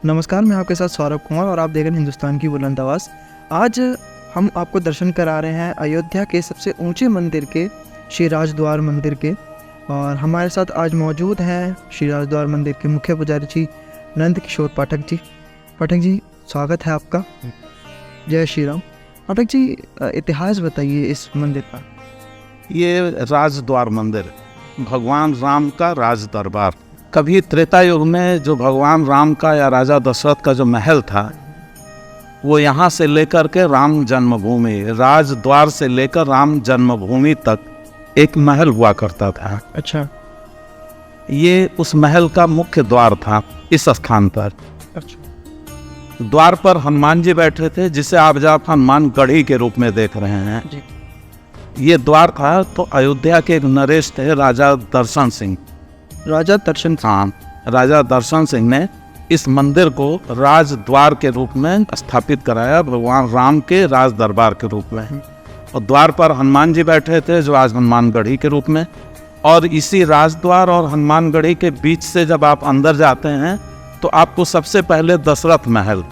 नमस्कार, मैं आपके साथ सौरभ कुमार और आप देख रहे हैं हिंदुस्तान की बुलंद आवाज़। आज हम आपको दर्शन करा रहे हैं अयोध्या के सबसे ऊंचे मंदिर के, श्री राजद्वार मंदिर के। और हमारे साथ आज मौजूद हैं श्री राजद्वार मंदिर के मुख्य पुजारी जी नंद किशोर पाठक जी। पाठक जी, स्वागत है आपका। जय श्री राम। पाठक जी, इतिहास बताइए इस मंदिर का। ये राजद्वार मंदिर भगवान राम का राज दरबार। कभी त्रेता युग में जो भगवान राम का या राजा दशरथ का जो महल था, वो यहाँ से लेकर के राम जन्मभूमि, राजद्वार से लेकर राम जन्मभूमि तक एक महल हुआ करता था। अच्छा। ये उस महल का मुख्य द्वार था इस स्थान पर। अच्छा। द्वार पर हनुमान जी बैठे थे, जिसे आप हनुमान गढ़ी के रूप में देख रहे हैं जी। ये द्वार था। तो अयोध्या के एक नरेश थे, राजा दर्शन सिंह। राजा दर्शन हाँ, राजा दर्शन सिंह ने इस मंदिर को राजद्वार के रूप में स्थापित कराया, भगवान राम के राज दरबार के रूप में। और द्वार पर हनुमान जी बैठे थे, जो आज हनुमान गढ़ी के रूप में। और इसी राजद्वार और हनुमान गढ़ी के बीच से जब आप अंदर जाते हैं तो आपको सबसे पहले दशरथ महल,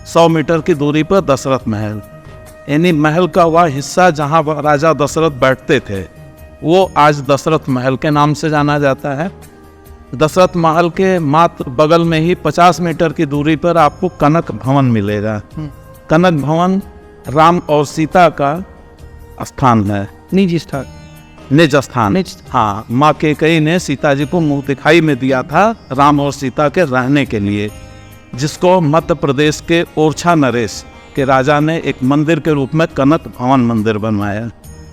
100 मीटर की दूरी पर दशरथ महल, यानी महल का वह हिस्सा जहाँ राजा दशरथ बैठते थे, वो आज दशरथ महल के नाम से जाना जाता है। दशरथ महल के मात्र बगल में ही 50 मीटर की दूरी पर आपको कनक भवन मिलेगा। कनक भवन राम और सीता का स्थान है, निजी स्थान, निज स्थान। हाँ, माँ कैकेयी ने सीता जी को मुँह दिखाई में दिया था राम और सीता के रहने के लिए, जिसको मध्य प्रदेश के ओरछा नरेश के राजा ने एक मंदिर के रूप में कनक भवन मंदिर बनवाया।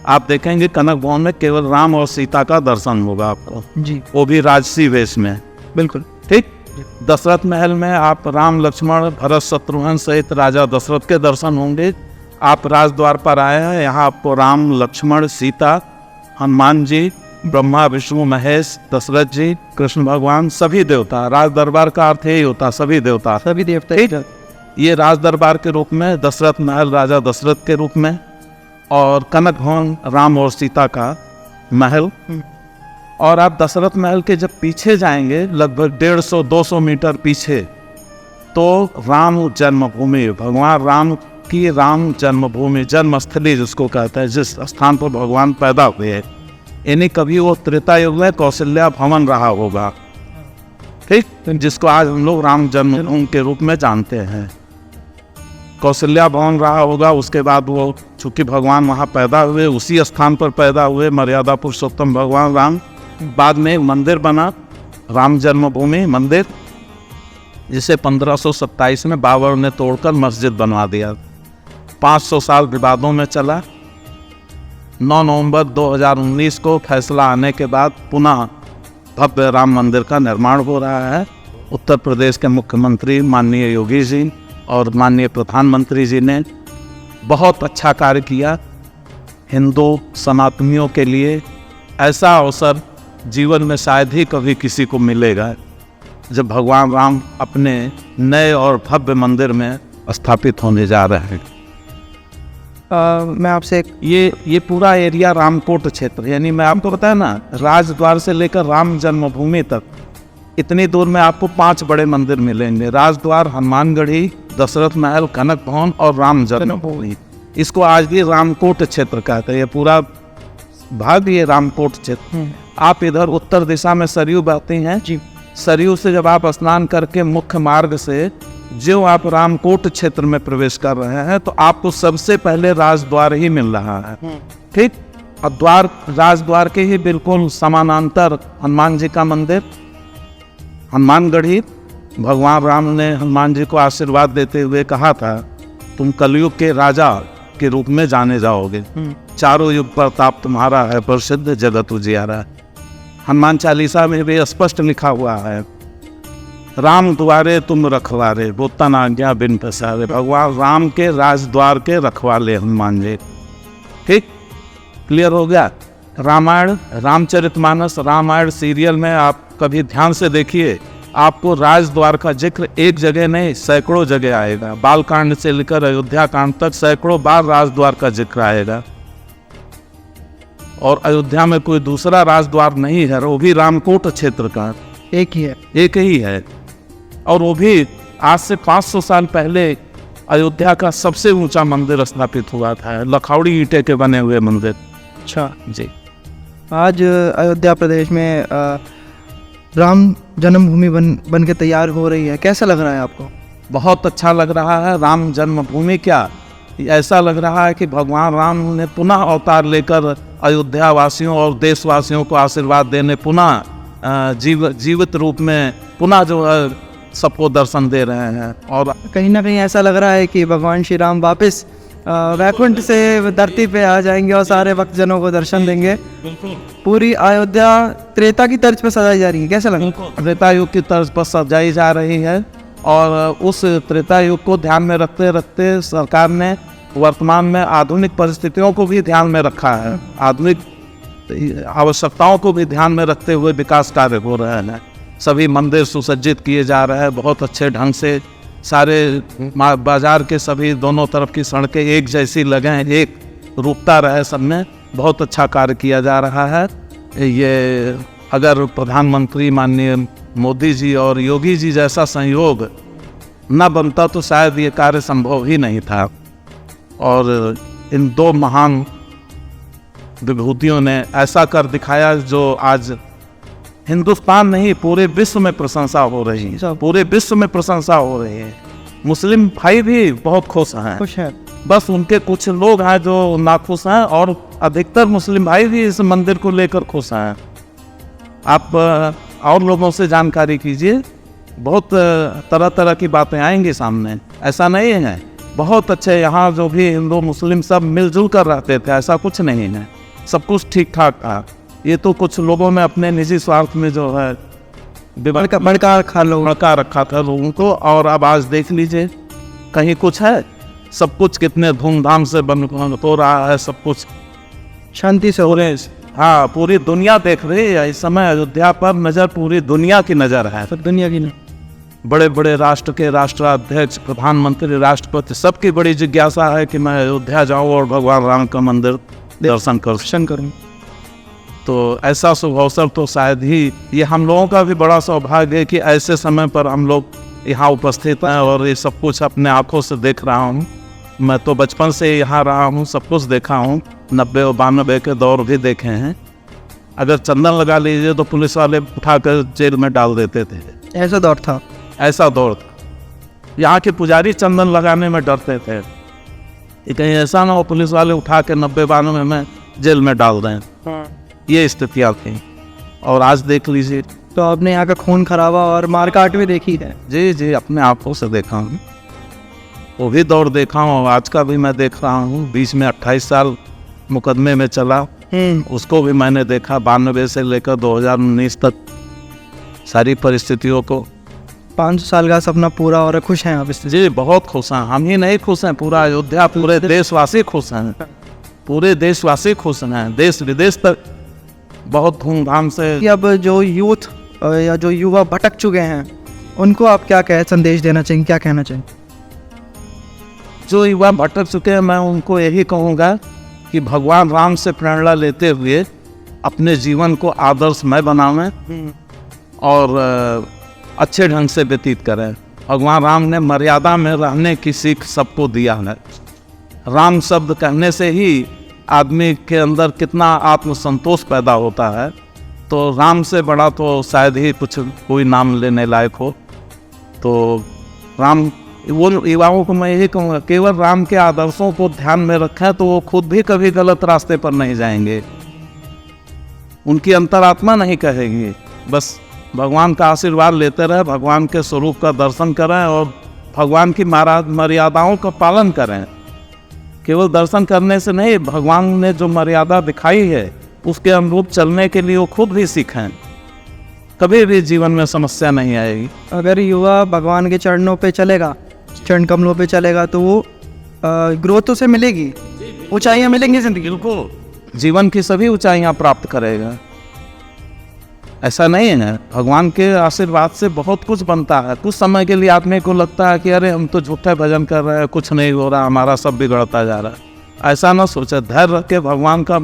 आप देखेंगे कनक भवन में केवल राम और सीता का दर्शन होगा आपको जी, वो भी राजसी वेश में। बिल्कुल ठीक। दशरथ महल में आप राम, लक्ष्मण, भरत, शत्रुघ्न सहित राजा दशरथ के दर्शन होंगे। आप राजद्वार पर आए हैं, यहाँ आपको राम, लक्ष्मण, सीता, हनुमान जी, ब्रह्मा, विष्णु, महेश, दशरथ जी, कृष्ण भगवान, सभी देवता। राज दरबार का अर्थ यही होता, सभी देवता, सभी देवता। ये राज दरबार के रूप में, दशरथ महल राजा दशरथ के रूप में, और कनक भवन राम और सीता का महल। और आप दशरथ महल के जब पीछे जाएंगे, लगभग 150-200 मीटर पीछे, तो राम जन्मभूमि, भगवान राम की राम जन्मभूमि, जन्मस्थली जिसको कहते हैं, जिस स्थान पर भगवान पैदा हुए, यानी कभी वो त्रेता युग में कौशल्या भवन रहा होगा। ठीक, जिसको आज हम लोग राम जन्मभूमि के रूप में जानते हैं, कौशल्या भवन रहा होगा। उसके बाद वो, चूंकि भगवान वहाँ पैदा हुए, उसी स्थान पर पैदा हुए, मर्यादा पुरुषोत्तम भगवान राम। बाद में एक मंदिर बना, राम जन्मभूमि मंदिर, जिसे 1527 में बाबर ने तोड़कर मस्जिद बनवा दिया। 500 साल विवादों में चला। 9 नवंबर 2019 को फैसला आने के बाद पुनः भव्य राम मंदिर का निर्माण हो रहा है। उत्तर प्रदेश के मुख्यमंत्री माननीय योगी जी और माननीय प्रधानमंत्री जी ने बहुत अच्छा कार्य किया। हिंदू सनातनियों के लिए ऐसा अवसर जीवन में शायद ही कभी किसी को मिलेगा, जब भगवान राम अपने नए और भव्य मंदिर में स्थापित होने जा रहे हैं। मैं आपसे ये पूरा एरिया रामकोट क्षेत्र, यानी मैं आपको बताया ना, राजद्वार से लेकर राम जन्मभूमि तक इतनी दूर में आपको 5 बड़े मंदिर मिलेंगे। राजद्वार, हनुमान गढ़ी, दशरथ महल, कनक भवन और राम जन्मभूमि। इसको आज भी रामकोट क्षेत्र कहते हैं। ये पूरा भाग ये रामकोट क्षेत्र। आप इधर उत्तर दिशा में सरयू बहती हैं जी। सरयू से जब आप स्नान करके मुख्य मार्ग से जो आप रामकोट क्षेत्र में प्रवेश कर रहे हैं, तो आपको सबसे पहले राजद्वार ही मिल रहा है। ठीक। और राजद्वार के ही बिल्कुल समानांतर हनुमान जी का मंदिर, हनुमान गढ़ी। भगवान राम ने हनुमान जी को आशीर्वाद देते हुए कहा था, तुम कलयुग के राजा के रूप में जाने जाओगे, चारों युग प्रताप तुम्हारा है, प्रसिद्ध जगत उजियारा। हनुमान चालीसा में भी स्पष्ट लिखा हुआ है, राम द्वारे तुम रखवारे, वो तन आज्ञा बिन पसारे। भगवान राम के राजद्वार के रखवाले हनुमान जी। ठीक, क्लियर हो गया। रामायण, रामचरितमानस, रामायण सीरियल में आप कभी ध्यान से देखिए, आपको राजद्वार का जिक्र एक जगह नहीं, सैकड़ों जगह आएगा। बालकांड से लेकर अयोध्या कांड तक सैकड़ों बार राजद्वार का जिक्र आएगा। और अयोध्या में कोई दूसरा राजद्वार नहीं है, वो भी रामकोट क्षेत्र का एक ही है। एक ही है। और वो भी आज से 500 साल पहले अयोध्या का सबसे ऊंचा मंदिर स्थापित हुआ था, लखौड़ी ईंटे के बने हुए मंदिर। अच्छा जी। आज अयोध्या प्रदेश में राम जन्मभूमि बन के तैयार हो रही है, कैसा लग रहा है आपको? बहुत अच्छा लग रहा है। राम जन्मभूमि क्या, ऐसा लग रहा है कि भगवान राम ने पुनः अवतार लेकर अयोध्या वासियों और देशवासियों को आशीर्वाद देने पुनः जीवित रूप में पुनः जो है सबको दर्शन दे रहे हैं। और कहीं ना कहीं ऐसा लग रहा है कि भगवान श्री राम वापस वैकुंठ से धरती पे आ जाएंगे और सारे भक्तजनों को दर्शन देंगे। पूरी अयोध्या त्रेता की तर्ज पर सजाई जा रही है, कैसा लगा? त्रेता युग की तर्ज पर सजाई जा रही है और उस त्रेता युग को ध्यान में रखते रखते सरकार ने वर्तमान में आधुनिक परिस्थितियों को भी ध्यान में रखा है, आधुनिक आवश्यकताओं को भी ध्यान में रखते हुए विकास कार्य हो रहे हैं। सभी मंदिर सुसज्जित किए जा रहे हैं बहुत अच्छे ढंग से। सारे बाजार के सभी दोनों तरफ की सड़कें एक जैसी लगें, एक रूपता रहे, सब में बहुत अच्छा कार्य किया जा रहा है। ये अगर प्रधानमंत्री माननीय मोदी जी और योगी जी जैसा संयोग न बनता तो शायद ये कार्य संभव ही नहीं था। और इन दो महान विभूतियों ने ऐसा कर दिखाया जो आज हिंदुस्तान नहीं पूरे विश्व में प्रशंसा हो रही है, पूरे विश्व में प्रशंसा हो रही है। मुस्लिम भाई भी बहुत खुश हैं, बस उनके कुछ लोग हैं जो नाखुश हैं और अधिकतर मुस्लिम भाई भी इस मंदिर को लेकर खुश हैं। आप और लोगों से जानकारी कीजिए, बहुत तरह तरह की बातें आएंगी सामने। ऐसा नहीं है, बहुत अच्छे यहाँ जो भी हिंदू मुस्लिम सब मिलजुल कर रहते थे, ऐसा कुछ नहीं है, सब कुछ ठीक ठाक था। ये तो कुछ लोगों ने अपने निजी स्वार्थ में जो है भड़का रखा था लोगों को। और अब आज देख लीजिए कहीं कुछ है, सब कुछ कितने धूमधाम से बन हो रहा है, सब कुछ शांति से हो रहे हैं। हाँ, पूरी दुनिया देख रही है इस समय अयोध्या पर, नज़र पूरी दुनिया की नज़र है। सब दुनिया की बड़े बड़े राष्ट्र के राष्ट्राध्यक्ष, प्रधानमंत्री, राष्ट्रपति, सबकी बड़ी जिज्ञासा है कि मैं अयोध्या जाऊँ और भगवान राम का मंदिर दर्शन करूँ। तो ऐसा शुभ अवसर तो शायद ही ये हम लोगों का भी बड़ा सौभाग्य है कि ऐसे समय पर हम लोग यहाँ उपस्थित हैं और ये सब कुछ अपने आँखों से देख रहा हूँ। मैं तो बचपन से यहाँ रहा हूँ, सब कुछ देखा हूँ, 90 और 92 के दौर भी देखे हैं। अगर चंदन लगा लीजिए तो पुलिस वाले उठाकर जेल में डाल देते थे, ऐसा दौर था। ऐसा दौर था। यहाँ के पुजारी चंदन लगाने में डरते थे कि कहीं ऐसा ना हो पुलिस वाले उठा के 90-92 में जेल में डाल दें। ये स्थितियाँ थी। और आज देख लीजिए। तो आपने यहाँ का खून खराबा और मारकाट भी देखी है? जी जी, अपने आँखों से देखा हूँ, वो भी दौर देखा हूँ, आज का भी मैं देख रहा हूँ। बीच में 28 साल मुकदमे में चला, उसको भी मैंने देखा, 92 से लेकर 2019 तक सारी परिस्थितियों को। 500 साल का सपना पूरा हो रहा है, खुश हैं आप इससे? जी बहुत खुश हैं, हम ही नहीं खुश हैं, पूरा अयोध्या, पूरे देशवासी खुश हैं, पूरे देशवासी खुश हैं, देश विदेश तक बहुत धूमधाम से। कि अब जो यूथ या जो युवा भटक चुके हैं उनको आप क्या संदेश देना चाहिए, क्या कहना चाहिए? जो युवा भटक चुके हैं मैं उनको यही कहूँगा कि भगवान राम से प्रेरणा लेते हुए अपने जीवन को आदर्शमय बनावें और अच्छे ढंग से व्यतीत करें। भगवान राम ने मर्यादा में रहने की सीख सबको दिया है। राम शब्द कहने से ही आदमी के अंदर कितना आत्मसंतोष पैदा होता है, तो राम से बड़ा तो शायद ही कुछ कोई नाम लेने लायक हो। तो राम, वो युवाओं को मैं यही कहूँगा, केवल राम के आदर्शों को ध्यान में रखें तो वो खुद भी कभी गलत रास्ते पर नहीं जाएंगे, उनकी अंतरात्मा नहीं कहेगी। बस भगवान का आशीर्वाद लेते रहे, भगवान के स्वरूप का दर्शन करें और भगवान की मर्यादाओं का पालन करें। केवल दर्शन करने से नहीं, भगवान ने जो मर्यादा दिखाई है उसके अनुरूप चलने के लिए वो खुद भी सीखें, कभी भी जीवन में समस्या नहीं आएगी। अगर युवा भगवान के चरणों पे चलेगा, चरण कमलों पे चलेगा, तो वो ग्रोथ उसे मिलेगी, ऊंचाइयाँ मिलेंगी जिंदगी को, जीवन की सभी ऊंचाइयाँ प्राप्त करेगा। ऐसा नहीं है, भगवान के आशीर्वाद से बहुत कुछ बनता है। कुछ समय के लिए आदमी को लगता है कि अरे हम तो झूठे भजन कर रहे हैं, कुछ नहीं हो रहा, हमारा सब बिगड़ता जा रहा है। ऐसा ना सोचे, धैर्य रख के भगवान का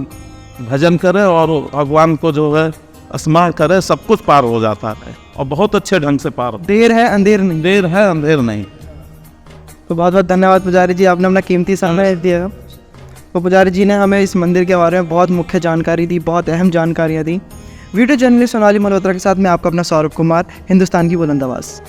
भजन करें और भगवान को जो है स्मरण करे सब कुछ पार हो जाता है और बहुत अच्छे ढंग से पार होता देर है अंधेर नहीं। है। देर है अंधेर नहीं। तो बहुत बहुत धन्यवाद पुजारी जी, आपने अपना कीमती समय दिया। तो पुजारी जी ने हमें इस मंदिर के बारे में बहुत मुख्य जानकारी दी, बहुत अहम जानकारियाँ दी। वीडियो जर्नलिस्ट सोनाली मल्होत्रा के साथ मैं आपका अपना सौरभ कुमार, हिंदुस्तान की बुलंद आवाज़।